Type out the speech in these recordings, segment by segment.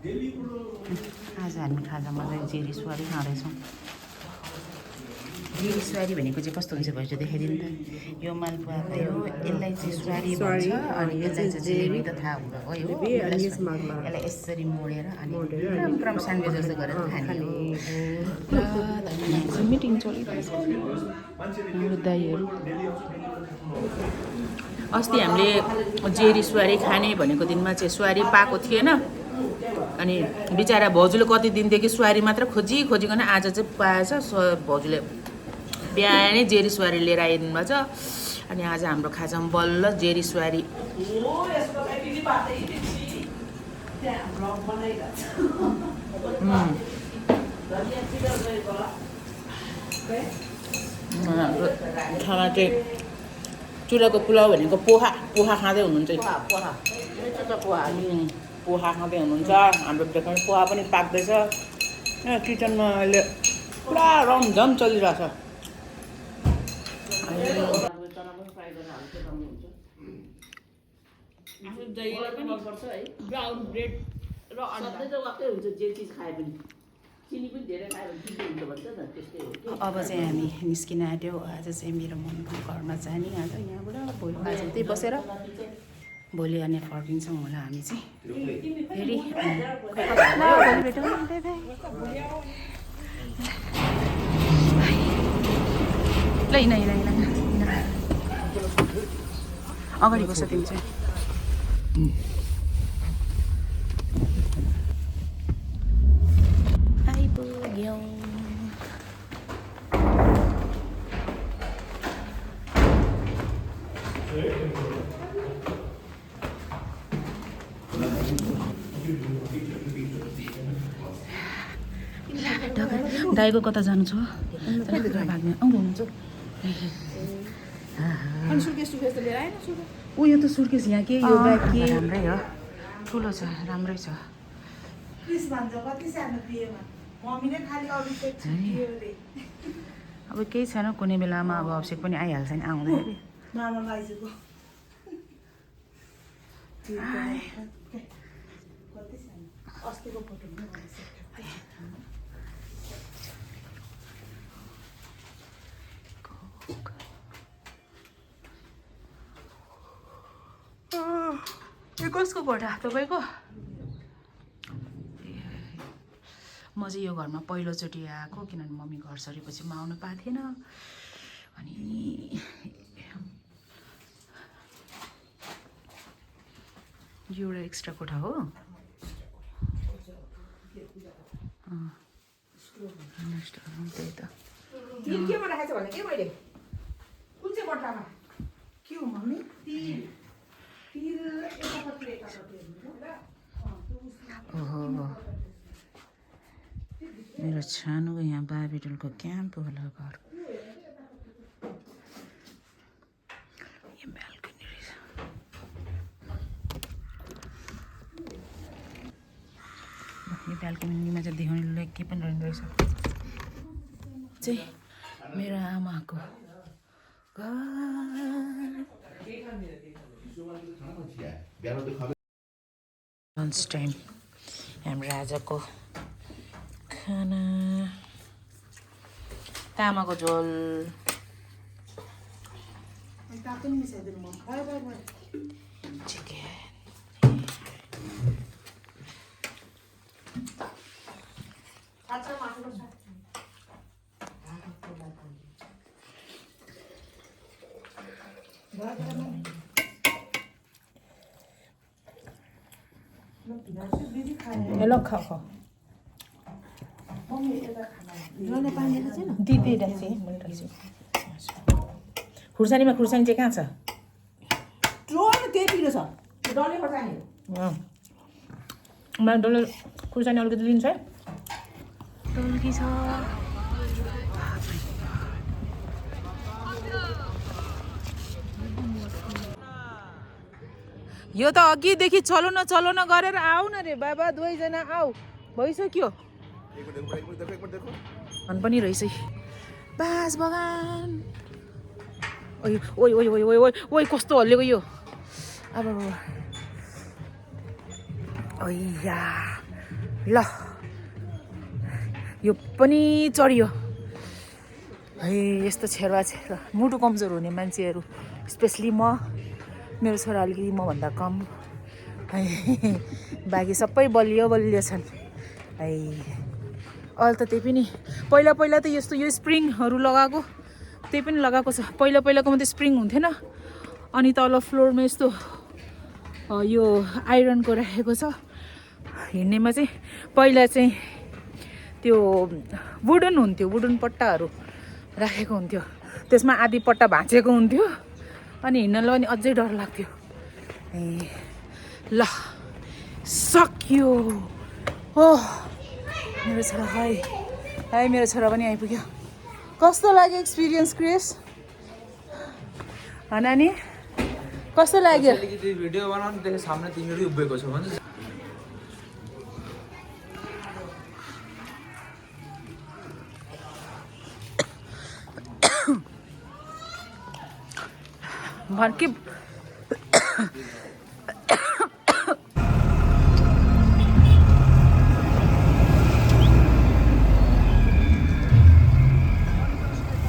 आज हामी खाजा मजाले जेरी सुवारी खाँदैछौँ। जेरी सुवारी भनेको चाहिँ कस्तो हुन्छ भएछ देखाइदिनु त। यो मालपुवा भयो, यसलाई चाहिँ सुवारी भन्छ अनि यसलाई चाहिँ जेरी त थाहा भयो हो। यसलाई यसरी मोडेर अनि क्रम साङ्गे जस्तो गरेर खाने हो। मिटिङ चलिरहेछ हाम्रो दाइहरू। अस्ति हामीले जेरी सुवारी खाने भनेको दिनमा चाहिँ सुवारी पाएको थिएन अनि बिचरा भाउजूले कति दिनदेखि सुवारी मात्र खोजिकन आज चाहिँ पाएछ। भाउजूले बिहानै जेरी सुवारी लिएर आइदिनु भएको छ अनि आज हाम्रो खाजामा बल्ल जेरी सुवारी। खाना चाहिँ चुलाको पुलाउ भनेको पोहा खाँदै हुनुहुन्छ। पोहा खाँदै हुनुहुन्छ। हाम्रो देखाउने पोहा पनि पाक्दैछ। किचनमा अहिले पुरा रमझम चलिरहेछ। ब्राउन ब्रेड र सधैँ त वाक्कै हुन्छ जे चिज खाए पनि चिनी पनि धेरै खायो भने चिनी हुन्छ भन्छ न त्यस्तै हो। अब चाहिँ हामी निस्किन आँट्यौँ। आज चाहिँ मेरो मम्मीको घरमा जाने आज यहाँबाट भोलि आज त्यही बसेर भोलि अनि फर्किन्छौँ होला हामी चाहिँ फेरि। ल अगाडि बस्छ तिमी चाहिँ। आइपुग्यौँ। दाइको कता जानु छ भाग्ने आउनुहुन्छ। ऊ यो त सुर्केस यहाँ के यो ब्याग के राम्रै हो ठुलो छ राम्रै छ। अब केही छैन कुनै बेलामा अब अभिषेक पनि आइहाल्छ नि आउँदाखेरि। यो कसको कोठा तपाईँको? म चाहिँ यो घरमा पहिलोचोटि आएको किनभने मम्मी घर सरेपछि म आउनु पाएको थिएन अनि यो एउटा एक्स्ट्रा कोठा हो। त्यही त ओहो मेरो सानो यहाँ बाबेडलको क्याम्प होला घर। यो ब्याल्कनी रहेछ। यो ब्याल्कनीमा चाहिँ देखाउनेलाई के पनि रहने रहेछ चाहिँ मेरो आमाको लन्च टाइम हाम्रो आजको खाना तामाको झोल चिकन हेलो खाओ दिदी राख्छु खुर्सानीमा खुर्सानी चाहिँ कहाँ छ? त्यही छ डल्ले खुर्सानी अलिकति लिन्छ है। टोल्की छ यो त अघिदेखि चलो न गरेर आऊ न रे बाबा दुवैजना आऊ भइसक्यो। भन पनि रहेछ बास बगान। ओइ ओइ ओइ ओइ ओइ ओइ कस्तो हल्लेको यो अब ओइया ल यो पनि चढियो है। यस्तो छेर्वा मुटु कमजोर हुने मान्छेहरू स्पेसली म, मेरो छोरा अलिकति मभन्दा कम है, बाँकी सबै बलियो छन् है। अहिले त त्यही पनि पहिला त यस्तो यो स्प्रिङहरू लगाएको त्यही पनि लगाएको छ। पहिलाकोमा त स्प्रिङ हुन्थेन, अनि तल फ्लोरमा यस्तो यो आइरनको राखेको छ। हिँड्नेमा चाहिँ पहिला चाहिँ त्यो वुडन हुन्थ्यो, वुडन पट्टाहरू राखेको हुन्थ्यो, त्यसमा आधी पट्टा भाँचेको हुन्थ्यो, अनि हिँड्नलाई पनि अझै डर लाग्थ्यो। ए ल सक्यो। हो मेरो छोरा है मेरो छोरा पनि आइपुग्यो। कस्तो लाग्यो एक्सपिरियन्स क्रिस? नानी कस्तो लाग्यो? भिडियो बनाउनु त्यसको सामने तिमीहरू उभिएको छौ भन्छ। के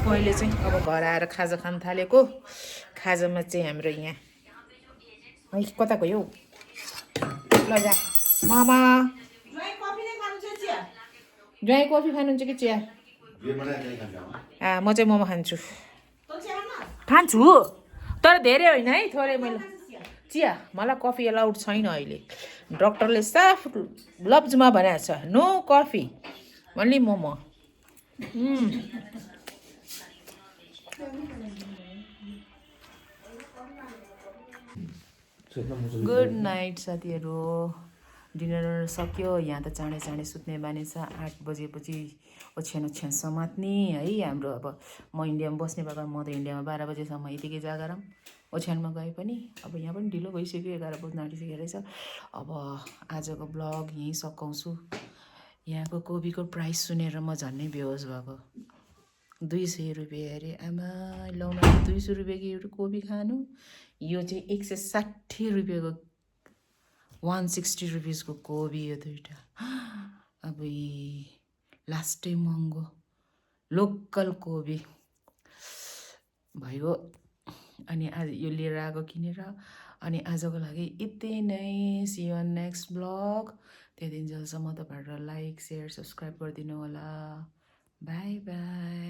पहिले चाहिँ अब घर आएर खाजा खान थालेको। खाजामा चाहिँ हाम्रो यहाँ है कता गयो ल जा मामा। ज्वाइँ कफी खानुहुन्छ कि चिया? म चाहिँ मोमो खान्छु तर धेरै होइन है, थोरै। मैले चिया, मलाई कफी एलाउड छैन अहिले। डक्टरले साफ लफ्जमा भनेको छ no coffee, only momo. Good night साथीहरू। डिनर सक्यो। यहाँ त चाँडै सुत्ने बानी छ। 8 बजेपछि ओछ्यान समात्ने है। हाम्रो अब म इन्डियामा बस्ने भएर म त इन्डियामा 12 बजेसम्म यतिकै जागरम। ओछ्यानमा गए पनि अब यहाँ पनि ढिलो भइसक्यो, 11 बज्न आँटिसक्यो रहेछ। अब आजको ब्लग यहीँ सकाउँछु। यहाँको कोपीको प्राइस सुनेर म झन्नै बेहोस भएको। 200 रुपियाँ अरे, आमा लाउन 200 रुपियाँको एउटा कोपी खानु। यो चाहिँ 160 रुपियाँको 160 रुपिसको कोपी, यो दुइटा। अब लास्टै महँगो लोकल कोपी भइगयो। अनि आज यो लिएर आएको किनेर। अनि आजको लागि यति नै। See you on next blog. त्यही दिनसम्म तपाईँहरू लाइक सेयर सब्सक्राइब गरिदिनु होला। Bye by.